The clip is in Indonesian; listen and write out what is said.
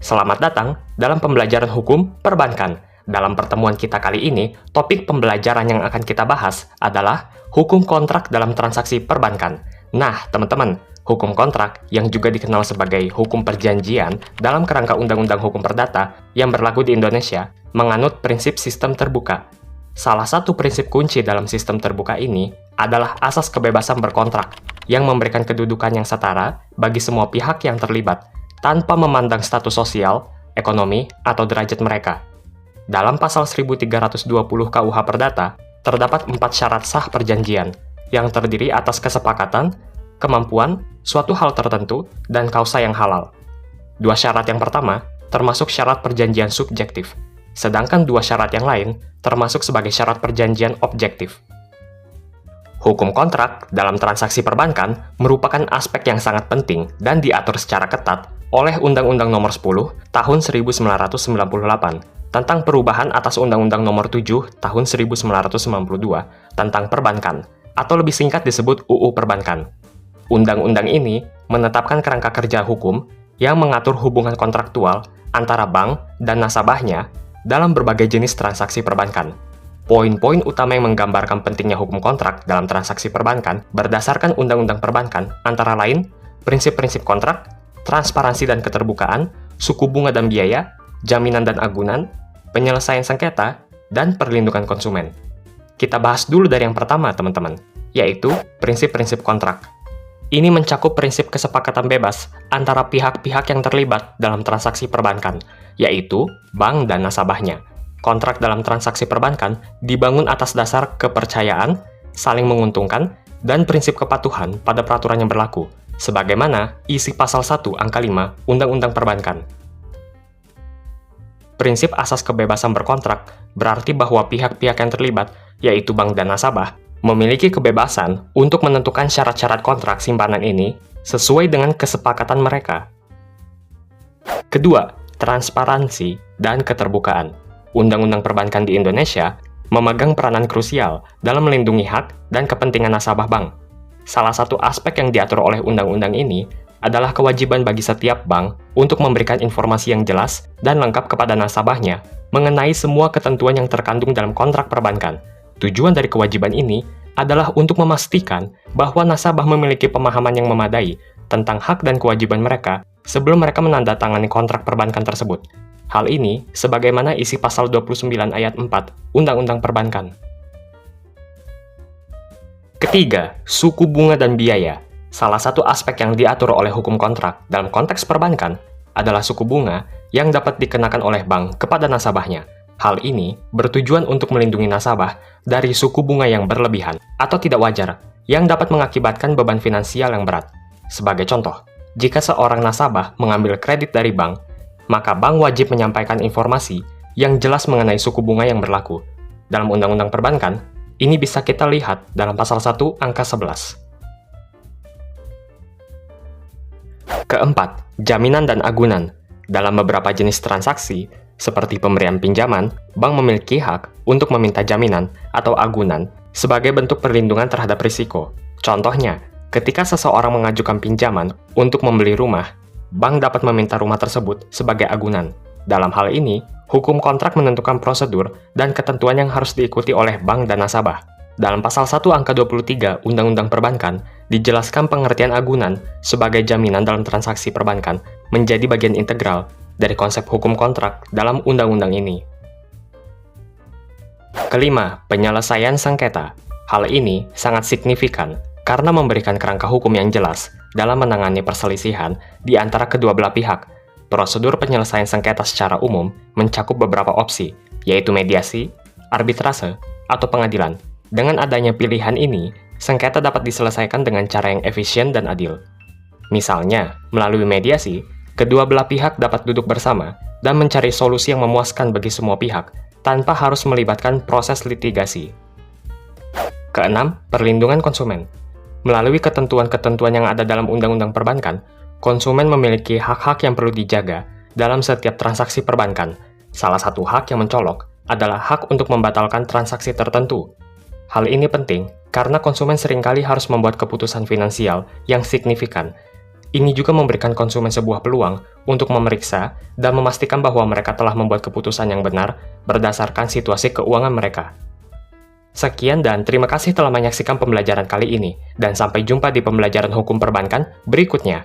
Selamat datang dalam pembelajaran hukum perbankan. Dalam pertemuan kita kali ini, topik pembelajaran yang akan kita bahas adalah hukum kontrak dalam transaksi perbankan. Nah, teman-teman, hukum kontrak yang juga dikenal sebagai hukum perjanjian dalam kerangka Undang-Undang Hukum Perdata yang berlaku di Indonesia menganut prinsip sistem terbuka. Salah satu prinsip kunci dalam sistem terbuka ini adalah asas kebebasan berkontrak yang memberikan kedudukan yang setara bagi semua pihak yang terlibat, tanpa memandang status sosial, ekonomi, atau derajat mereka. Dalam pasal 1320 KUH Perdata, terdapat 4 syarat sah perjanjian, yang terdiri atas kesepakatan, kemampuan, suatu hal tertentu, dan kausa yang halal. 2 syarat yang pertama termasuk syarat perjanjian subjektif, sedangkan 2 syarat yang lain termasuk sebagai syarat perjanjian objektif. Hukum kontrak dalam transaksi perbankan merupakan aspek yang sangat penting dan diatur secara ketat oleh Undang-Undang Nomor 10 Tahun 1998 tentang perubahan atas Undang-Undang Nomor 7 Tahun 1992 tentang perbankan, atau lebih singkat disebut UU Perbankan. Undang-undang ini menetapkan kerangka kerja hukum yang mengatur hubungan kontraktual antara bank dan nasabahnya dalam berbagai jenis transaksi perbankan. Poin-poin utama yang menggambarkan pentingnya hukum kontrak dalam transaksi perbankan berdasarkan Undang-Undang Perbankan antara lain prinsip-prinsip kontrak, transparansi dan keterbukaan, suku bunga dan biaya, jaminan dan agunan, penyelesaian sengketa, dan perlindungan konsumen. Kita bahas dulu dari yang pertama, teman-teman, yaitu prinsip-prinsip kontrak. Ini mencakup prinsip kesepakatan bebas antara pihak-pihak yang terlibat dalam transaksi perbankan, yaitu bank dan nasabahnya. Kontrak dalam transaksi perbankan dibangun atas dasar kepercayaan, saling menguntungkan, dan prinsip kepatuhan pada peraturan yang berlaku, sebagaimana isi pasal 1 angka 5 Undang-Undang Perbankan. Prinsip asas kebebasan berkontrak berarti bahwa pihak-pihak yang terlibat, yaitu bank dan nasabah, memiliki kebebasan untuk menentukan syarat-syarat kontrak simpanan ini sesuai dengan kesepakatan mereka. Kedua, transparansi dan keterbukaan. Undang-Undang Perbankan di Indonesia memegang peranan krusial dalam melindungi hak dan kepentingan nasabah bank. Salah satu aspek yang diatur oleh undang-undang ini adalah kewajiban bagi setiap bank untuk memberikan informasi yang jelas dan lengkap kepada nasabahnya mengenai semua ketentuan yang terkandung dalam kontrak perbankan. Tujuan dari kewajiban ini adalah untuk memastikan bahwa nasabah memiliki pemahaman yang memadai tentang hak dan kewajiban mereka sebelum mereka menandatangani kontrak perbankan tersebut. Hal ini sebagaimana isi pasal 29 ayat 4 Undang-Undang Perbankan. Ketiga, suku bunga dan biaya. Salah satu aspek yang diatur oleh hukum kontrak dalam konteks perbankan adalah suku bunga yang dapat dikenakan oleh bank kepada nasabahnya. Hal ini bertujuan untuk melindungi nasabah dari suku bunga yang berlebihan atau tidak wajar yang dapat mengakibatkan beban finansial yang berat. Sebagai contoh, jika seorang nasabah mengambil kredit dari bank, maka bank wajib menyampaikan informasi yang jelas mengenai suku bunga yang berlaku. Dalam Undang-Undang Perbankan, ini bisa kita lihat dalam pasal 1 angka 11. Keempat, jaminan dan agunan. Dalam beberapa jenis transaksi, seperti pemberian pinjaman, bank memiliki hak untuk meminta jaminan atau agunan sebagai bentuk perlindungan terhadap risiko. Contohnya, ketika seseorang mengajukan pinjaman untuk membeli rumah, bank dapat meminta rumah tersebut sebagai agunan. Dalam hal ini, hukum kontrak menentukan prosedur dan ketentuan yang harus diikuti oleh bank dan nasabah. Dalam pasal 1 angka 23 Undang-Undang Perbankan, dijelaskan pengertian agunan sebagai jaminan dalam transaksi perbankan menjadi bagian integral dari konsep hukum kontrak dalam undang-undang ini. Kelima, penyelesaian sengketa. Hal ini sangat signifikan karena memberikan kerangka hukum yang jelas dalam menangani perselisihan di antara kedua belah pihak. Prosedur penyelesaian sengketa secara umum mencakup beberapa opsi, yaitu mediasi, arbitrase, atau pengadilan. Dengan adanya pilihan ini, sengketa dapat diselesaikan dengan cara yang efisien dan adil. Misalnya, melalui mediasi, kedua belah pihak dapat duduk bersama dan mencari solusi yang memuaskan bagi semua pihak, tanpa harus melibatkan proses litigasi. Keenam, perlindungan konsumen. Melalui ketentuan-ketentuan yang ada dalam Undang-Undang Perbankan, konsumen memiliki hak-hak yang perlu dijaga dalam setiap transaksi perbankan. Salah satu hak yang mencolok adalah hak untuk membatalkan transaksi tertentu. Hal ini penting karena konsumen seringkali harus membuat keputusan finansial yang signifikan. Ini juga memberikan konsumen sebuah peluang untuk memeriksa dan memastikan bahwa mereka telah membuat keputusan yang benar berdasarkan situasi keuangan mereka. Sekian dan terima kasih telah menyaksikan pembelajaran kali ini, dan sampai jumpa di pembelajaran hukum perbankan berikutnya.